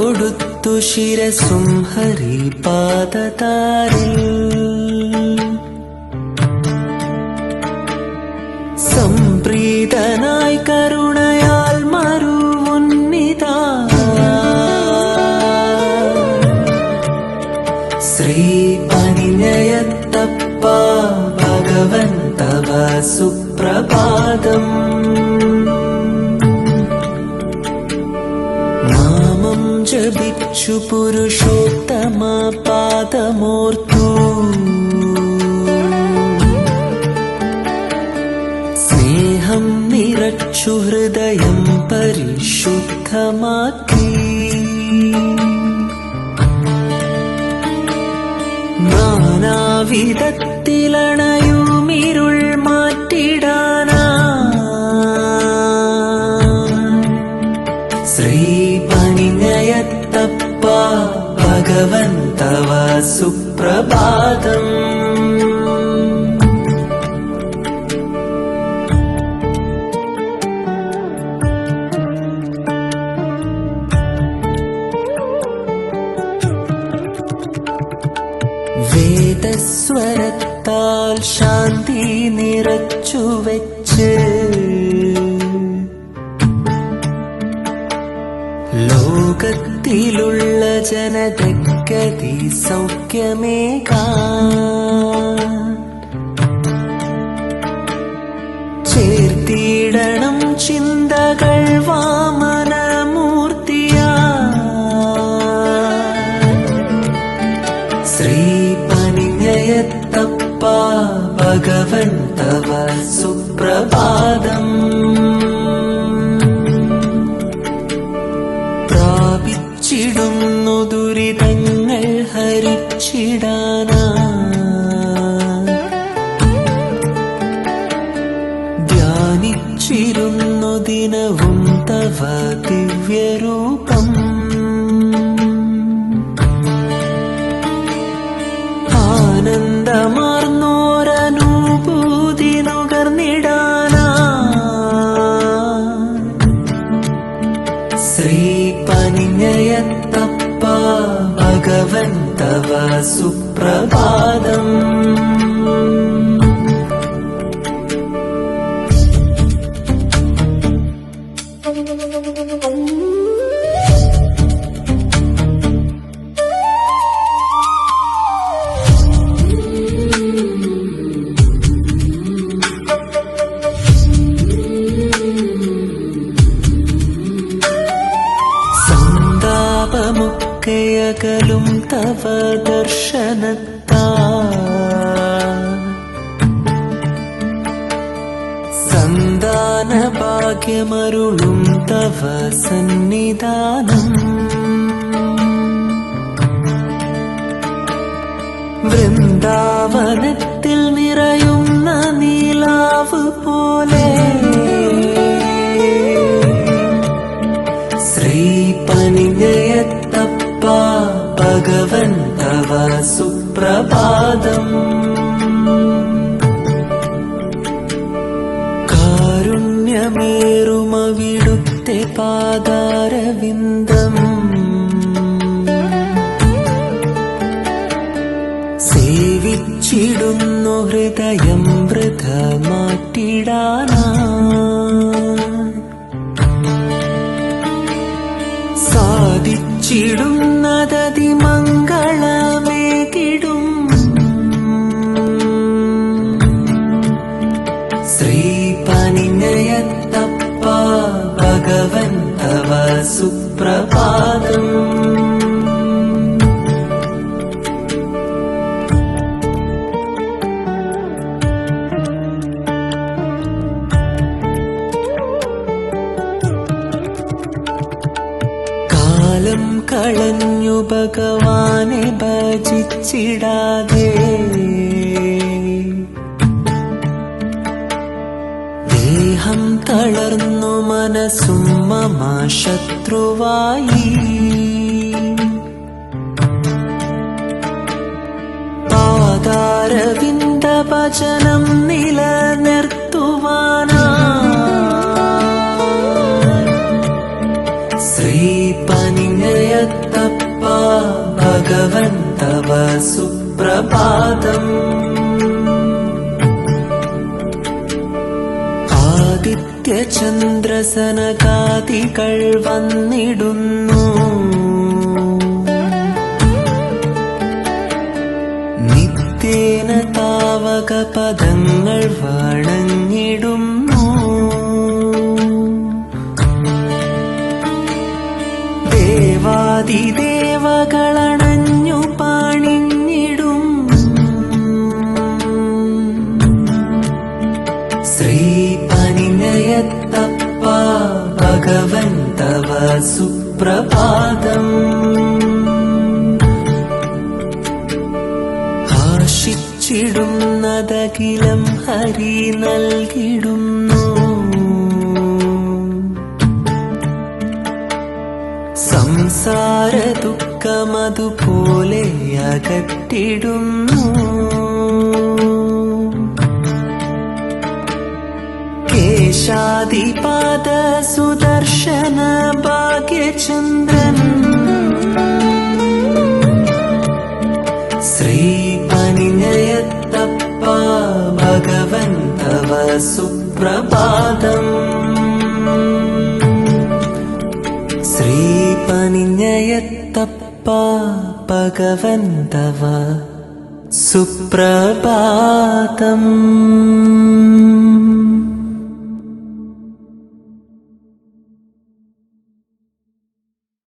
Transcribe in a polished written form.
കൊടുത്തു ശിരസും ഹരിപാദതാരിൽ സംപ്രീതനായി കരുണയാൽ മരുവുന്നിതാ ശ്രീ പനിഞ്ഞയത്തപ്പ ഭഗവൻ തവ സുപ്രഭാതം നാമം ജപിച്ചു പുരുഷോത്തമ പാദമോർത്തു സ്നേഹം നിറച്ചു ഹൃദയം പരിശുദ്ധമാക്കി നാനാവിധത്തിലണയുമിരുൾ മാറ്റിടാനാ ശ്രീ പനിഞ്ഞയത്തപ്പ ഭഗവൻ തവ സുപ്രഭാതം വേദസ്വരത്താൽ ശാന്തി നിറച്ചു വെച്ച് ലോകത്തിലുള്ള ജനതയ്ക്കതി സൗഖ്യമേകാൻ ചേർത്തിടണം ചിന്തകൾ വാമനമൂർത്തിയാ ശ്രീ പനിഞ്ഞയത്തപ്പ ഭഗവൻ തവ സുപ്രഭാതം പ്രാപിച്ചിടുന്നു ദുരിതങ്ങൾ ഹരിച്ചിടാനാ ധ്യാനിച്ചിരുന്നു ദിനവും തവ ദിവ്യരൂപം ആനന്ദമാർന്നോരനുഭൂതി നുകർന്നിടാനാ ശ്രീ പനിഞ്ഞയത്തപ്പ ഭഗവൻ തവ സുപ്രഭാതം സന്താപമൊക്കെയകലും തവ ദർശനത്താൽ സന്താന ഭാഗ്യമരുളും തവ സന്നിധാനം വൃന്ദാവനത്തിൽ നിറയുന്ന നീലാവ് പോലെ ശ്രീ പനിഞ്ഞയത്തപ്പ ഭഗവൻ തവ സുപ്രഭാതം കാരുണ്യമേറുമവിടുത്തെ പാദാരവിന്ദം സേവിച്ചിടുന്നു ഹൃദയം വൃഥ മാറ്റിടാനാ സാധിച്ചിടുന്നതതി മംഗളമേകിടും ശ്രീ പനിഞ്ഞയത്തപ്പ ഭഗവൻ തവ സുപ്രഭാതം കാലം കളഞ്ഞു ഭഗവാനെ ഭജിച്ചിടാതെ ദേഹം തളർന്നു മനസ്സും മമ ശത്രുവായി പാദാരവിന്ദ ഭജനം നിലനിർത്തുവാനാ ശ്രീ പനിഞ്ഞയത്തപ്പ ഭഗവൻ തവ സുപ്രഭാതം. ആദിത്യചന്ദ്രസനകാദികൾ വന്നിടുന്നു. നിത്യേന താവക പദങ്ങൾ വണങ്ങിടുന്നു. ദേവാദിദേവകളണഞ്ഞു പാണിഞ്ഞിടും. ശ്രീ പനിനയത്തപ്പ ഭഗവൻ തവ സുപ്രഭാതം. ആശിച്ചിടുന്നതകിലം ഹരി നൽകിടുന്നു. സംസാര ദുഃഖമതുപോലെ അകറ്റിടുന്നു. കേശാദിപാദ സുദർശന ഭാഗ്യചന്ദ്രൻ. ശ്രീ പനിനയത്തപ്പ ഭഗവൻ തവ സുപ്രഭാതം. ശ്രീ പനിനയത്തപ്പ ഭഗവൻ തവ സുപ്രഭാതം.